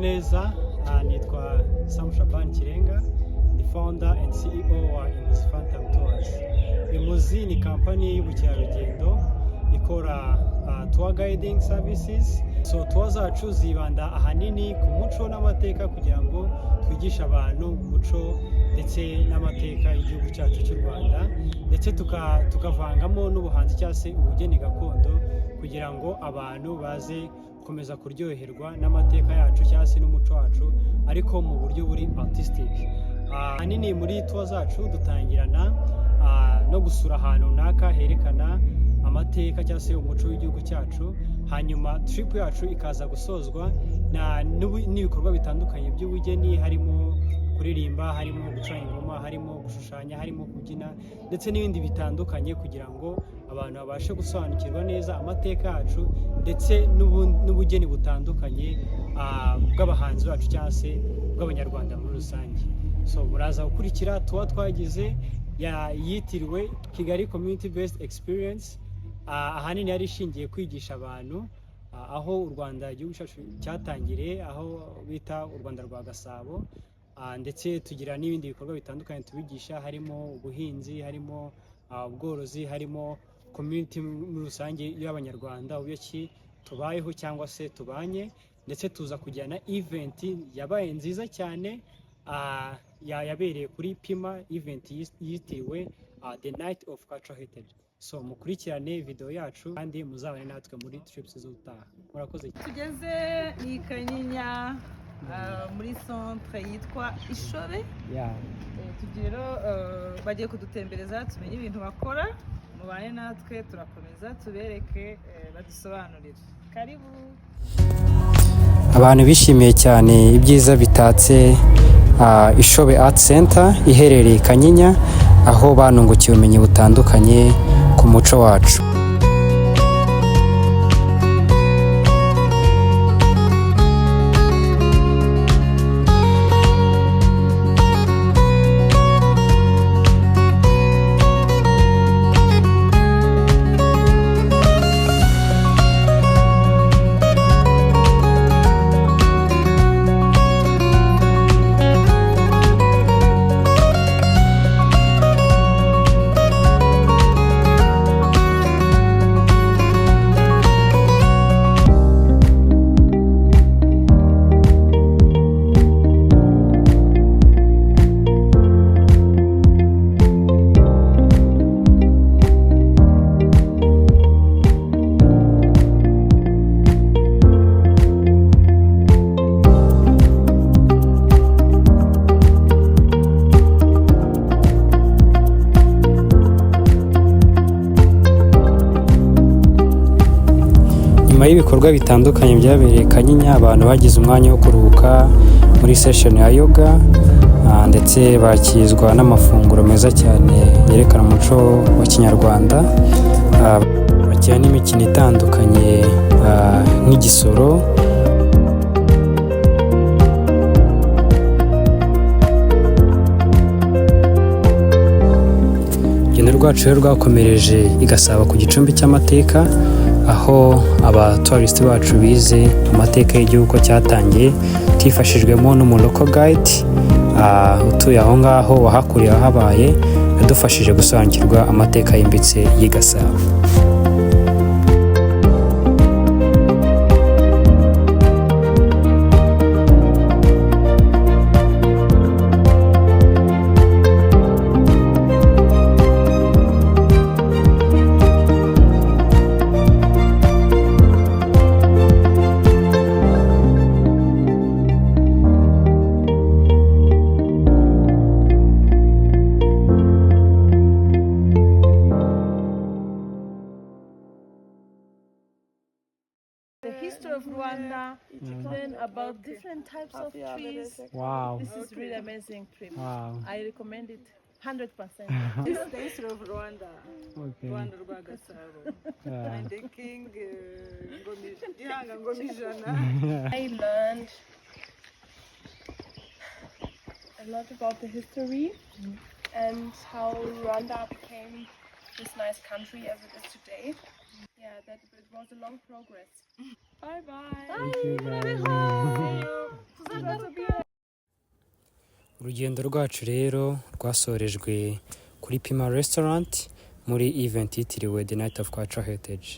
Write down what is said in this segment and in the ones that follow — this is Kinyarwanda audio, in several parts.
neza. Nitwa Sam Shaban Kirenga, the founder and CEO wa Imuzi Phantom Tours. Imuzi ni kampani y'ubukerarugendo ikora tour guiding services. So tour zacu zibanda ahanini ku muco n'amateka kugira ngo twigishe abantu umuco ndetse n'amateka y'igihugu cyacu cy'u Rwanda, ndetse tukavangamo n'ubuhanzi cyangwa se ubugeni gakondo kugira ngo abantu baze gukomeza kuryoherwa n'amateka yacu cyangwa se n'umuco wacu ariko mu buryo buri artistic. Ahanini muri tour zacu dutangirana no gusura ahantu runaka herekana amateka cyangwa se umuco w'igihugu cyacu, hanyuma trip yacu ikaza gusozwa n'ibikorwa bitandukanye by'ubugeni, harimo kuririmba, harimo gucuranga ingoma, harimo gushushanya, harimo kubyina ndetse n'ibindi bitandukanye kugira ngo abantu babashe gusobanukirwa neza amateka yacu ndetse n'ubugeni butandukanye bw'abahanzi bacu cyangwa se bw'abanyarwanda muri rusange. So muraza gukurikira tuba twagize yitiriwe Kigali Community Based Experience. Ahanini yari ishingiye kwigisha abantu aho u Rwanda igihugu cyacu cyatangiriye, aho bita u Rwanda rwa Gasabo, ndetse tugira n'ibindi bikorwa bitandukanye tubigisha, harimo ubuhinzi, harimo ubworozi, harimo community muri rusange y'abanyarwanda uburyo ki tubayeho cyangwa se tubanye, ndetse tuza kujyana event yabaye nziza cyane yabereye kuri Pima, event yitiriwe The Night of Cultural Heritage. So mukurikirane video yacu kandi muzabane natwe muri trips z'utaha. Murakoze. Tugeze ni Kanyinya muri centre yitwa Ishore. Tugero bagiye kudutembereza tumenye ibintu bakora, mubane natwe turakomeza tubereke badusobanurire. Karibu. Abantu bishimiye cyane ibyiza bitatse Ishobe Art Center iherereye Kanyinya, aho banungukiye ubumenyi butandukanye ku muco wacu. Nyuma y'ibikorwa bitandukanye byabereye Kanyinya, abantu bagize umwanya wo kuruhuka muri session ya yoga, ndetse bakizwa n'amafunguro meza cyane yerekana umuco wa Kinyarwanda, bakina n'imikino itandukanye nk'igisoro. Urugendo rwacu rero rwakomereje i Gasabo ku gicumbi cy'amateka, aho abatourist bacu bize amateka y'igihugu cyatangiye, tifashijwemo n'umulocal guide utuye aho ngaho wahakuriye ahabaye, yadufashije gusobanukirwa amateka yimbitse y'i Gasabo. The history of Rwanda, learn about different types of trees. Wow. This is really amazing trip. Wow. I recommend it 100%. This is the history of Rwanda. Okay. Rwanda rwa Gasabo. And the king Ngomijana. I learned a lot about the history and how Rwanda became this nice country as it is today. Yeah, that it was a long progress. Bye bye. Thank you, guys. See you. Urugendo rwacu rero rwasorejwe kuri Pima Restaurant muri event yitiriwe The Night of Cultural Heritage.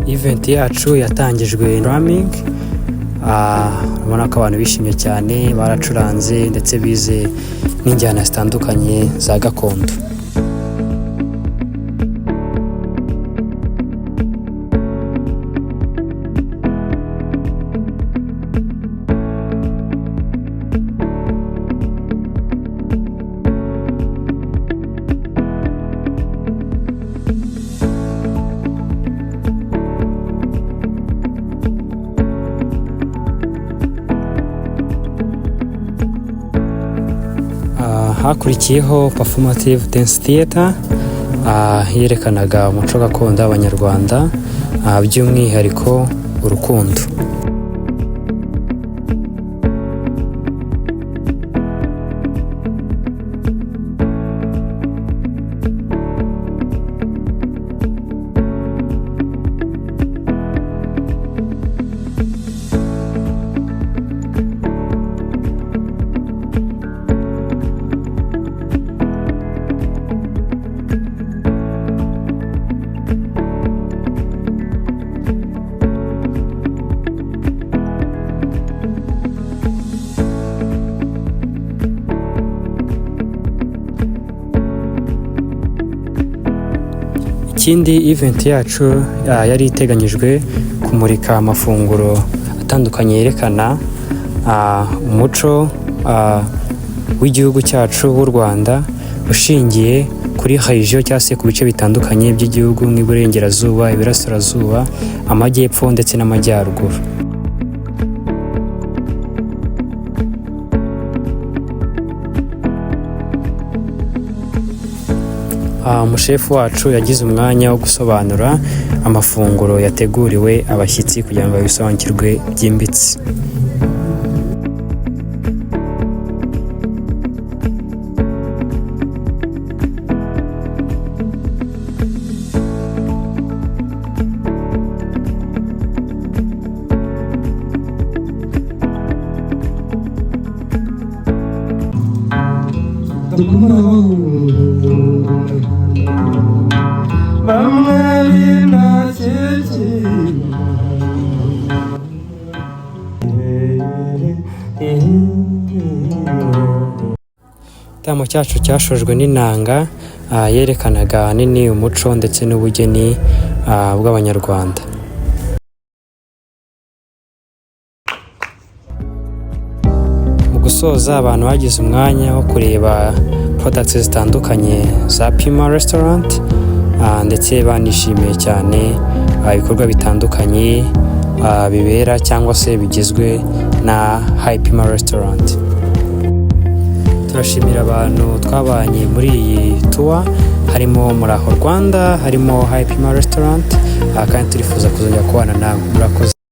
Event yacu yatangijwe drumming, urabona ko abantu bishimye cyane, baracuranze ndetse bize n'injyana zitandukanye za gakondo. Hakurikiyeho performative dance theater yerekanaga umuco gakondo w'Abanyarwanda, by'umwihariko urukundo. Ikindi event yacu yari iteganyijwe kumurika amafunguro atandukanye yerekana umuco w'igihugu cyacu w'u Rwanda, ushingiye kuri region cyangwa se ku bice bitandukanye by'igihugu nk'Iburengerazuba, Iburasirazuba, Amajyepfo ndetse n'Amajyaruguru. Umushefu wacu yagize umwanya wo gusobanura amafunguro yateguriwe abashyitsi kugira ngo babisobanukirwe byimbitse. Igitaramo cyacu cyashojwe n'inanga yerekanaga ahanini umuco ndetse n'ubugeni bw'Abanyarwanda. Mu gusoza, abantu bagize umwanya wo kureba products zitandukanye za Pima Restaurant ndetse banishimiye cyane ibikorwa bitandukanye bibera cyangwa se bigizwe na High Pima Restaurant. Turashimira abantu twabanye muri iyi tour, harimo muri Rwanda, harimo High Pima Restaurant, kandi turifuza kuzongera kubana namwe. Murakoze.